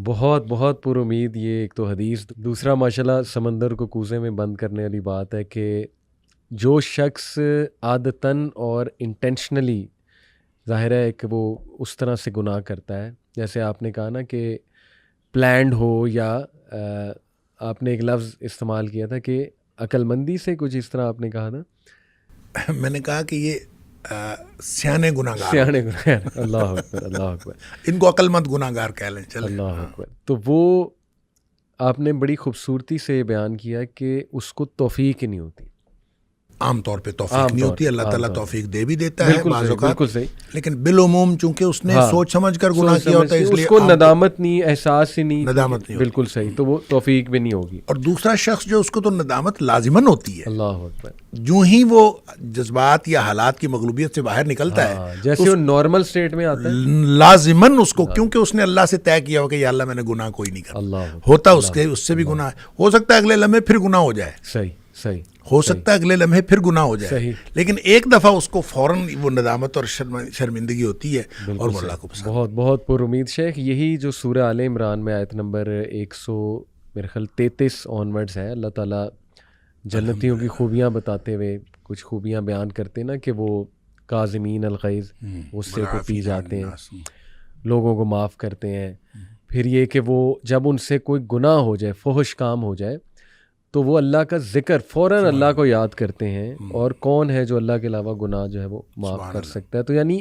بہت بہت پر امید یہ ایک تو حدیث، دوسرا ماشاءاللہ سمندر کو کوزے میں بند کرنے والی بات ہے کہ جو شخص عادتاً اور انٹینشنلی ظاہر ہے کہ وہ اس طرح سے گناہ کرتا ہے، جیسے آپ نے کہا نا کہ پلانڈ ہو، یا آپ نے ایک لفظ استعمال کیا تھا کہ عقل مندی سے، کچھ اس طرح آپ نے کہا تھا. میں نے کہا کہ یہ سیانے گناہ گار، سیانے گناہ. اللہ اکبر، اللہ اکبر. ان کو عقل مند گناہ گار کہہ لیں، چلیں. اللہ اکبر. تو وہ آپ نے بڑی خوبصورتی سے بیان کیا کہ اس کو توفیق ہی نہیں ہوتی. عام طور پہ توفیق نہیں ہوتی، اللہ تعالیٰ توفیق دے بھی دیتا ہے بعض اوقات، بالکل صحیح، لیکن بالعموم چونکہ اس نے سوچ سمجھ کر گناہ کیا ہوتا ہے، اس لیے اس کو ندامت نہیں، احساس ہی نہیں، ندامت نہیں، بالکل صحیح، تو وہ توفیق بھی نہیں ہوگی. اور دوسرا شخص جو اس کو تو ندامت لازماً ہوتی ہے، اللہ اکبر، جو ہی وہ جذبات یا حالات کی مغلوبیت سے باہر نکلتا ہے، جیسے وہ نارمل سٹیٹ میں آتا ہے، لازماً اس کو، کیونکہ اس نے اللہ سے طے کیا ہو کہ یا اللہ میں نے گناہ کوئی نہیں کرا، ہوتا اس سے بھی گناہ ہو سکتا ہے اگلے لمحے پھر گناہ ہو جائے، صحیح صحیح، ہو سکتا ہے اگلے لمحے پھر گناہ ہو جائے، لیکن ایک دفعہ اس کو فوراً وہ ندامت اور شرمندگی ہوتی ہے، اور وہ اللہ کو پسند. بہت بہت پر امید شیخ. یہی جو سورہ آل عمران میں آیت نمبر 133 آنورڈز ہے، اللہ تعالیٰ جنتیوں کی خوبیاں بتاتے ہوئے کچھ خوبیاں بیان کرتے نا کہ وہ کاظمین الغیظ، غصے کو پی جاتے ہیں، لوگوں کو معاف کرتے ہیں. پھر یہ کہ وہ جب ان سے کوئی گناہ ہو جائے، فحش کام ہو جائے، تو وہ اللہ کا ذکر فوراً اللہ کو یاد کرتے ہیں، اور کون ہے جو اللہ کے علاوہ گناہ جو ہے وہ معاف کر سکتا ہے. تو یعنی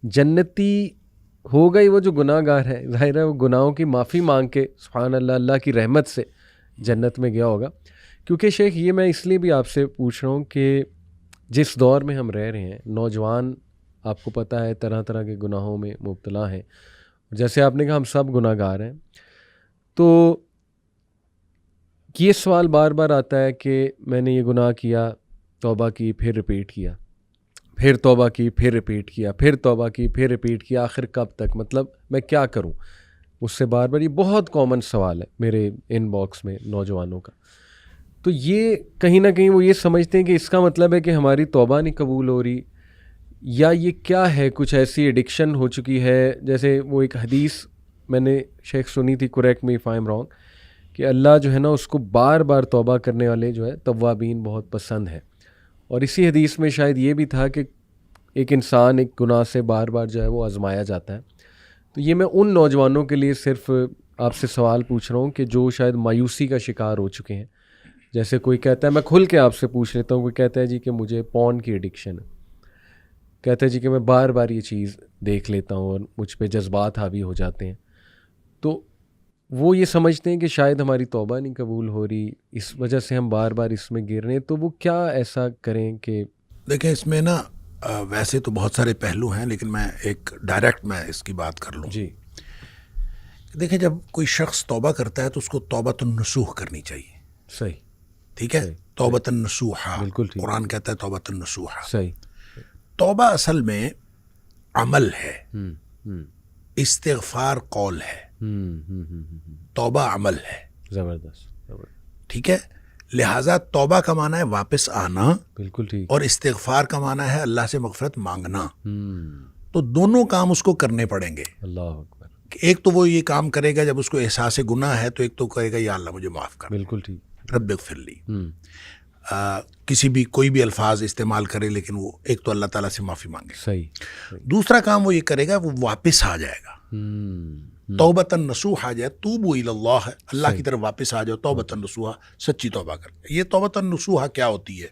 جنتی ہو گئی وہ جو گناہ گار ہے، ظاہر ہے وہ گناہوں کی معافی مانگ کے سبحان اللہ اللہ کی رحمت سے جنت میں گیا ہوگا. کیونکہ شیخ یہ میں اس لیے بھی آپ سے پوچھ رہا ہوں کہ جس دور میں ہم رہ رہے ہیں، نوجوان آپ کو پتہ ہے طرح طرح کے گناہوں میں مبتلا ہیں، جیسے آپ نے کہا ہم سب گناہ گار ہیں. تو یہ سوال بار بار آتا ہے کہ میں نے یہ گناہ کیا، توبہ کی، پھر ریپیٹ کیا، پھر توبہ کی، پھر ریپیٹ کیا، پھر توبہ کی، پھر ریپیٹ کیا، آخر کب تک؟ مطلب میں کیا کروں؟ اس سے بار بار، یہ بہت کامن سوال ہے میرے ان باکس میں نوجوانوں کا. تو یہ کہیں نہ کہیں وہ یہ سمجھتے ہیں کہ اس کا مطلب ہے کہ ہماری توبہ نہیں قبول ہو رہی، یا یہ کیا ہے، کچھ ایسی ایڈکشن ہو چکی ہے. جیسے وہ ایک حدیث میں نے شیخ سنی تھی، correct me if I am wrong, کہ اللہ جو ہے نا اس کو بار بار توبہ کرنے والے جو ہے توابین بہت پسند ہے. اور اسی حدیث میں شاید یہ بھی تھا کہ ایک انسان ایک گناہ سے بار بار جو ہے وہ آزمایا جاتا ہے. تو یہ میں ان نوجوانوں کے لیے صرف آپ سے سوال پوچھ رہا ہوں کہ جو شاید مایوسی کا شکار ہو چکے ہیں. جیسے کوئی کہتا ہے، میں کھل کے آپ سے پوچھ لیتا ہوں، کوئی کہتا ہے جی کہ مجھے پون کی ایڈکشن ہے، کہتا ہے جی کہ میں بار بار یہ چیز دیکھ لیتا ہوں اور مجھ پہ جذبات حاوی ہو جاتے ہیں. تو وہ یہ سمجھتے ہیں کہ شاید ہماری توبہ نہیں قبول ہو رہی، اس وجہ سے ہم بار بار اس میں گر رہے ہیں. تو وہ کیا ایسا کریں کہ دیکھیں اس میں نا ویسے تو بہت سارے پہلو ہیں، لیکن میں ایک ڈائریکٹ میں اس کی بات کر لوں. جی دیکھیں جب کوئی شخص توبہ کرتا ہے تو اس کو توبۃ النصوح کرنی چاہیے. صحیح، ٹھیک ہے، توبۃ النصوح، بالکل ٹھیک، قرآن کہتا ہے توبۃ النصوح. صحیح. توبہ اصل میں عمل ہے، استغفار قول ہے، توبہ عمل ہے. زبردست. ٹھیک ہے، لہٰذا توبہ کا معنی ہے واپس آنا، بالکل ٹھیک، اور استغفار کا معنی ہے اللہ سے مغفرت مانگنا. تو دونوں کام اس کو کرنے پڑیں گے. اللہ اکبر. ایک تو وہ یہ کام کرے گا جب اس کو احساس گناہ ہے، تو ایک تو کرے گا یا اللہ مجھے معاف کر، بالکل ٹھیک، رب اغفر لی. کسی بھی کوئی بھی الفاظ استعمال کرے، لیکن وہ ایک تو اللہ تعالیٰ سے معافی مانگے. صحیح. دوسرا کام وہ یہ کرے گا، وہ واپس آ جائے گا. توبۃ النصوح آ جائے، توبوا الی اللہ ہے، اللہ کی طرف واپس آ جاؤ. توبۃ النصوح، سچی توبہ کر. یہ توبۃ النصوح کیا ہوتی ہے؟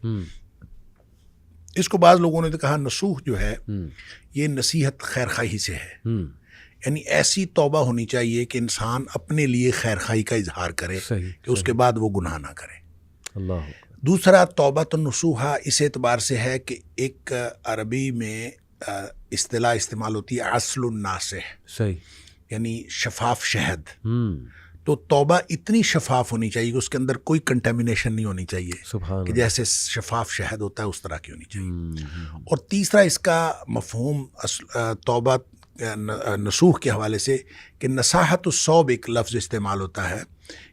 اس کو بعض لوگوں نے تو کہا نصوح جو ہے یہ نصیحت خیر خواہی سے ہے. یعنی ایسی توبہ ہونی چاہیے کہ انسان اپنے لیے خیر خواہی کا اظہار کرے کہ اس کے بعد وہ گناہ نہ کرے. اللہ. دوسرا توبۃ النصوح اس اعتبار سے ہے کہ ایک عربی میں اصطلاح استعمال ہوتی ہے عسل الناصح، صحیح، یعنی شفاف شہد. تو توبہ اتنی شفاف ہونی چاہیے کہ اس کے اندر کوئی کنٹامینیشن نہیں ہونی چاہیے، سبحان کہ جیسے شفاف شہد ہوتا ہے اس طرح کی ہونی چاہیے. اور تیسرا اس کا مفہوم توبہ نصوح کے حوالے سے کہ نصاحت الصوب ایک لفظ استعمال ہوتا ہے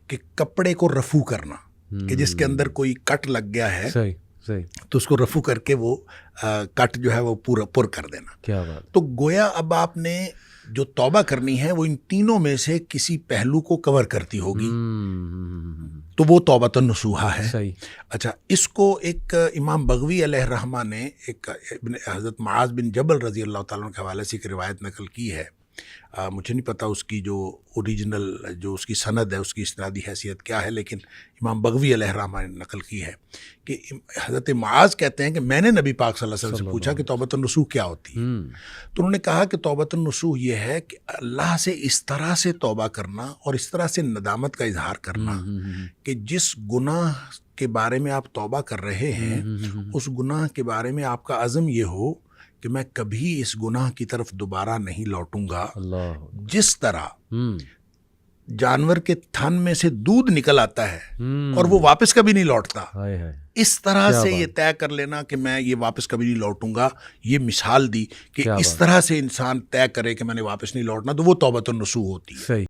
کہ کپڑے کو رفو کرنا، کہ جس کے اندر کوئی کٹ لگ گیا ہے تو اس کو رفو کر کے وہ کٹ جو ہے وہ پورا پر کر دینا. کیا بات. تو گویا اب آپ نے جو توبہ کرنی ہے وہ ان تینوں میں سے کسی پہلو کو کور کرتی ہوگی تو وہ توبۃ النصوحہ ہے. صحیح. اچھا، اس کو ایک امام بغوی علیہ الرحمہ نے ایک حضرت معاذ بن جبل رضی اللہ تعالیٰ عنہ کے حوالے سے ایک روایت نقل کی ہے. مجھے نہیں پتا اس کی جو اوریجنل جو اس کی سند ہے اس کی اسنادی حیثیت کیا ہے، لیکن امام بغوی علیہ الرحمہ نے نقل کی ہے کہ حضرت معاذ کہتے ہیں کہ میں نے نبی پاک صلی اللہ علیہ وسلم سے پوچھا کہ توبۃ النصوح کیا ہوتی ہے. تو انہوں نے کہا کہ توبۃ النصوح یہ ہے کہ اللہ سے اس طرح سے توبہ کرنا اور اس طرح سے ندامت کا اظہار کرنا کہ جس گناہ کے بارے میں آپ توبہ کر رہے ہیں اس گناہ کے بارے میں آپ کا عزم یہ ہو کہ میں کبھی اس گناہ کی طرف دوبارہ نہیں لوٹوں گا. جس طرح جانور کے تھن میں سے دودھ نکل آتا ہے اور وہ واپس کبھی نہیں لوٹتا، اس طرح سے یہ طے کر لینا کہ میں یہ واپس کبھی نہیں لوٹوں گا. یہ مثال دی کہ اس طرح سے انسان طے کرے کہ میں نے واپس نہیں لوٹنا، تو وہ توبۃ النصوح ہوتی ہے.